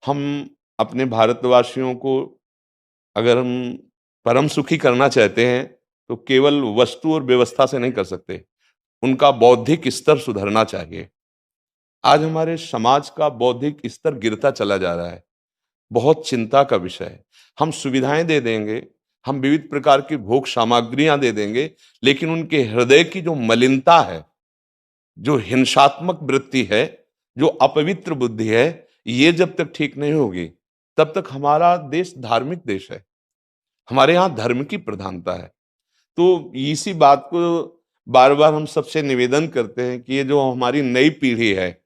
हम अपने भारतवासियों को अगर हम परम सुखी करना चाहते हैं तो केवल वस्तु और व्यवस्था से नहीं कर सकते। उनका बौद्धिक स्तर सुधरना चाहिए। आज हमारे समाज का बौद्धिक स्तर गिरता चला जा रहा है। बहुत चिंता का विषय है। हम सुविधाएं दे देंगे, हम विविध प्रकार की भोग सामग्रियां दे देंगे, लेकिन उनके हृदय की जो मलिनता है, जो हिंसात्मक वृत्ति है, जो अपवित्र बुद्धि है, ये जब तक ठीक नहीं होगी तब तक हमारा देश धार्मिक देश है। हमारे यहाँ धर्म की प्रधानता है। तो इसी बात को बार बार हम सबसे निवेदन करते हैं कि ये जो हमारी नई पीढ़ी है,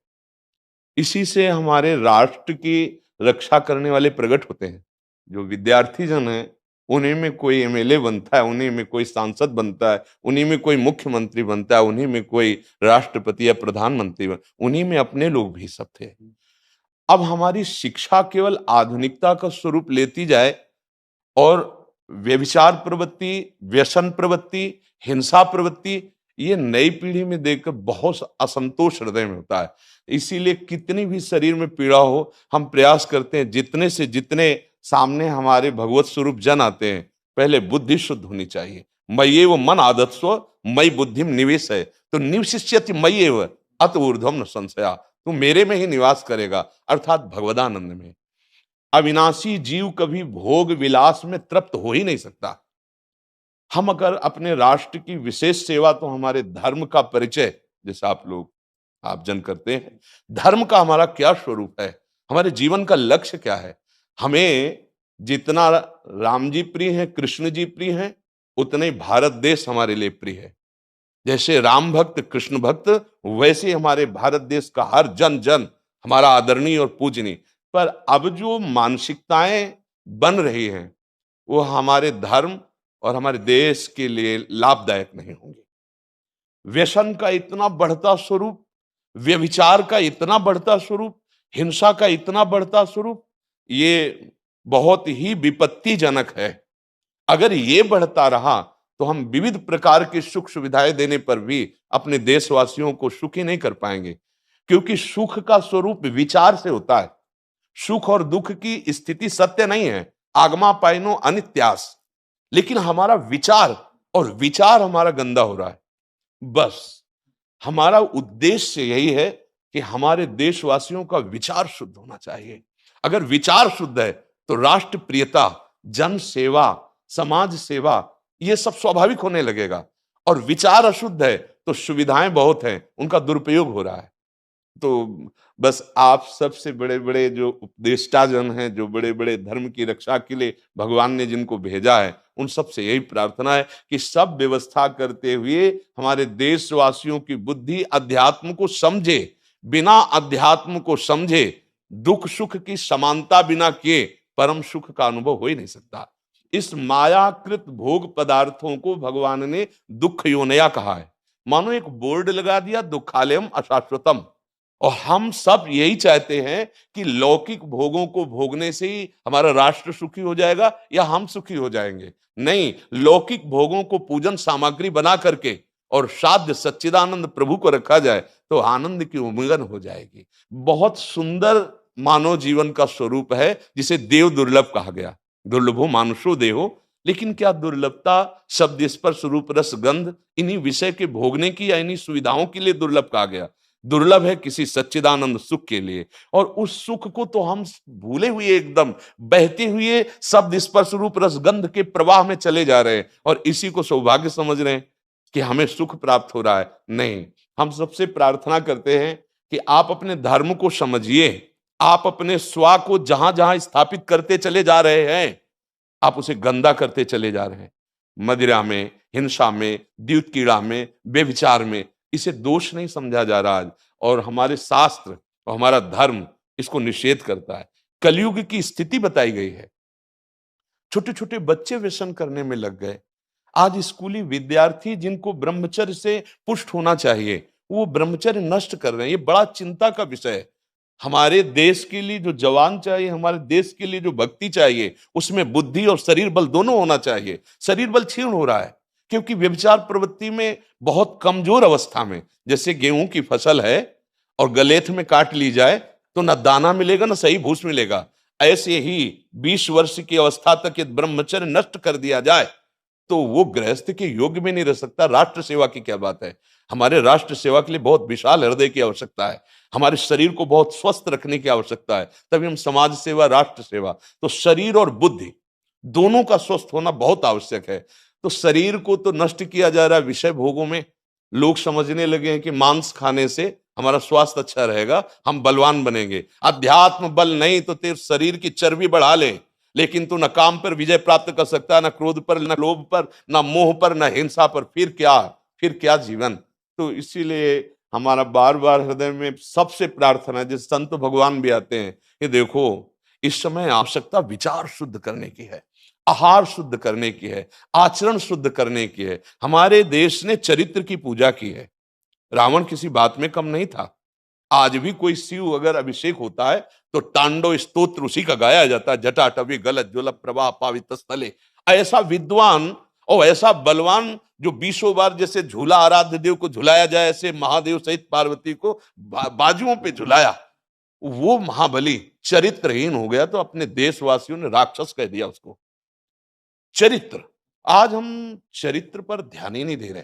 इसी से हमारे राष्ट्र की रक्षा करने वाले प्रकट होते हैं। जो विद्यार्थी जन है, उन्हीं में कोई एमएलए बनता है, उन्हीं में कोई सांसद बनता है, उन्हीं में कोई मुख्यमंत्री बनता है, उन्हीं में कोई राष्ट्रपति या प्रधानमंत्री उन्हीं में अपने लोग भी सब थे। अब हमारी शिक्षा केवल आधुनिकता का स्वरूप लेती जाए और व्यभिचार प्रवृत्ति, व्यसन प्रवृत्ति, हिंसा प्रवृत्ति, ये नई पीढ़ी में देखकर बहुत असंतोष हृदय में होता है। इसीलिए कितनी भी शरीर में पीड़ा हो, हम प्रयास करते हैं जितने से जितने सामने हमारे भगवत स्वरूप जन आते हैं, पहले बुद्धि शुद्ध होनी चाहिए। मय्येव मन आदत्स्व मयि बुद्धिम निवेश है, तो निवशिष्यति मय्येव अत ऊर्ध्वम न संशया। तू मेरे में ही निवास करेगा, अर्थात भगवदानंद में। अविनाशी जीव कभी भोग विलास में तृप्त हो ही नहीं सकता। हम अगर अपने राष्ट्र की विशेष सेवा, तो हमारे धर्म का परिचय, जैसे आप जन करते हैं, धर्म का हमारा क्या स्वरूप है, हमारे जीवन का लक्ष्य क्या है। हमें जितना राम जी प्रिय हैं, कृष्ण जी प्रिय हैं, उतने ही भारत देश हमारे लिए प्रिय है। जैसे राम भक्त, कृष्ण भक्त, वैसे हमारे भारत देश का हर जन जन हमारा आदरणीय और पूजनीय। पर अब जो मानसिकताएं बन रही हैं, वो हमारे धर्म और हमारे देश के लिए लाभदायक नहीं होंगी। व्यसन का इतना बढ़ता स्वरूप, व्यभिचार का इतना बढ़ता स्वरूप, हिंसा का इतना बढ़ता स्वरूप, ये बहुत ही विपत्तिजनक है। अगर ये बढ़ता रहा तो हम विविध प्रकार की सुख सुविधाएं देने पर भी अपने देशवासियों को सुखी नहीं कर पाएंगे, क्योंकि सुख का स्वरूप विचार से होता है। सुख और दुख की स्थिति सत्य नहीं है, आगमा पाइनो अनित्यास, लेकिन हमारा विचार, और विचार हमारा गंदा हो रहा है। बस हमारा उद्देश्य यही है कि हमारे देशवासियों का विचार शुद्ध होना चाहिए। अगर विचार शुद्ध है तो राष्ट्र प्रियता, जन सेवा, समाज सेवा, ये सब स्वाभाविक होने लगेगा। और विचार अशुद्ध है तो सुविधाएं बहुत हैं, उनका दुरुपयोग हो रहा है। तो बस आप सबसे बड़े बड़े जो उपदेष्टा जन हैं, जो बड़े बड़े धर्म की रक्षा के लिए भगवान ने जिनको भेजा है, उन सबसे यही प्रार्थना है कि सब व्यवस्था करते हुए हमारे देशवासियों की बुद्धि अध्यात्म को समझे। बिना अध्यात्म को समझे दुख सुख की समानता बिना किए परम सुख का अनुभव हो ही नहीं सकता। इस मायाकृत भोग पदार्थों को भगवान ने दुख योनया कहा है। मानो एक बोर्ड लगा दिया, दुखालयम अशाश्वतम। और हम सब यही चाहते हैं कि लौकिक भोगों को भोगने से ही हमारा राष्ट्र सुखी हो जाएगा या हम सुखी हो जाएंगे। नहीं, लौकिक भोगों को पूजन सामग्री बना करके और साध्य सच्चिदानंद प्रभु को रखा जाए तो आनंद की उमंगन हो जाएगी। बहुत सुंदर मानव जीवन का स्वरूप है, जिसे देव दुर्लभ कहा गया। दुर्लभो मानुषो देहो, लेकिन क्या दुर्लभता शब्द स्पर्श रूप रस गंध इन्हीं विषय के भोगने की या इन्हीं सुविधाओं के लिए दुर्लभ कहा गया? दुर्लभ है किसी सच्चिदानंद सुख के लिए। और उस सुख को तो हम भूले हुए, एकदम बहते हुए शब्द स्पर्श रूप रस गंध के प्रवाह में चले जा रहे हैं और इसी को सौभाग्य समझ रहे हैं कि हमें सुख प्राप्त हो रहा है। नहीं, हम सबसे प्रार्थना करते हैं कि आप अपने धर्म को समझिए। आप अपने स्वा को जहां जहां स्थापित करते चले जा रहे हैं, आप उसे गंदा करते चले जा रहे हैं। मदिरा में, हिंसा में, द्यूत कीड़ा में, व्यभिचार में, इसे दोष नहीं समझा जा रहा आज। और हमारे शास्त्र और हमारा धर्म इसको निषेध करता है। कलयुग की स्थिति बताई गई है। छोटे छोटे बच्चे व्यसन करने में लग गए। आज स्कूली विद्यार्थी जिनको ब्रह्मचर्य से पुष्ट होना चाहिए, वो ब्रह्मचर्य नष्ट कर रहे हैं। ये बड़ा चिंता का विषय है। हमारे देश के लिए जो जवान चाहिए, हमारे देश के लिए जो भक्ति चाहिए, उसमें बुद्धि और शरीर बल दोनों होना चाहिए। शरीर बल क्षीण हो रहा है क्योंकि व्यभिचार प्रवृत्ति में बहुत कमजोर अवस्था में, जैसे गेहूं की फसल है और गलेथ में काट ली जाए तो ना दाना मिलेगा ना सही भूस मिलेगा। ऐसे ही 20 वर्ष की अवस्था तक यदि ब्रह्मचर्य नष्ट कर दिया जाए तो वो गृहस्थ के योग्य में नहीं रह सकता। राष्ट्र सेवा की क्या बात है। हमारे राष्ट्र सेवा के लिए बहुत विशाल हृदय की आवश्यकता है। हमारे शरीर को बहुत स्वस्थ रखने की आवश्यकता है, तभी हम समाज सेवा, राष्ट्र सेवा। तो शरीर और बुद्धि दोनों का स्वस्थ होना बहुत आवश्यक है। तो शरीर को तो नष्ट किया जा रहा है विषय भोगों में। लोग समझने लगे हैं कि मांस खाने से हमारा स्वास्थ्य अच्छा रहेगा, हम बलवान बनेंगे। अध्यात्म बल नहीं तो तेरे शरीर की चर्बी बढ़ा ले, लेकिन तू न काम पर विजय प्राप्त कर सकता, न क्रोध पर, न लोभ पर, न मोह पर, न हिंसा पर। फिर क्या जीवन। तो इसीलिए हमारा बार बार हृदय में सबसे प्रार्थना है, जिस संत भगवान भी आते हैं, कि देखो इस समय आवश्यकता विचार शुद्ध करने की है, आहार शुद्ध करने की है, आचरण शुद्ध करने की है। हमारे देश ने चरित्र की पूजा की है। रावण किसी बात में कम नहीं था। आज भी कोई शिव अगर अभिषेक होता है तो तांडव स्तोत्र उसी का गाया जाता है। जटाटवी गलत ज्वल प्रभा पावित स्थले। ऐसा विद्वान और ऐसा बलवान जो 20 बार जैसे झूला आराध्य देव को झुलाया जाए, ऐसे महादेव सहित पार्वती को बाजुओं पे झुलाया, वो महाबली चरित्रहीन हो गया तो अपने देशवासियों ने राक्षस कह दिया उसको। चरित्र, आज हम चरित्र पर ध्यान ही नहीं दे रहे।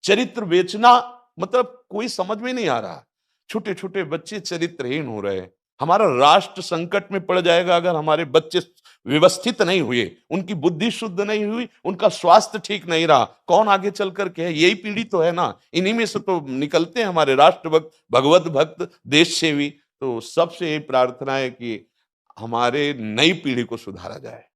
चरित्र बेचना मतलब कोई समझ में नहीं आ रहा। छोटे छोटे बच्चे चरित्रहीन हो रहे हैं। हमारा राष्ट्र संकट में पड़ जाएगा अगर हमारे बच्चे व्यवस्थित नहीं हुए, उनकी बुद्धि शुद्ध नहीं हुई, उनका स्वास्थ्य ठीक नहीं रहा। कौन आगे चल कर के है? यही पीढ़ी तो है ना। इन्हीं में से तो निकलते हैं हमारे राष्ट्र भक्त, भगवत भक्त, देश सेवी। तो सबसे यही प्रार्थना है कि हमारे नई पीढ़ी को सुधारा जाए।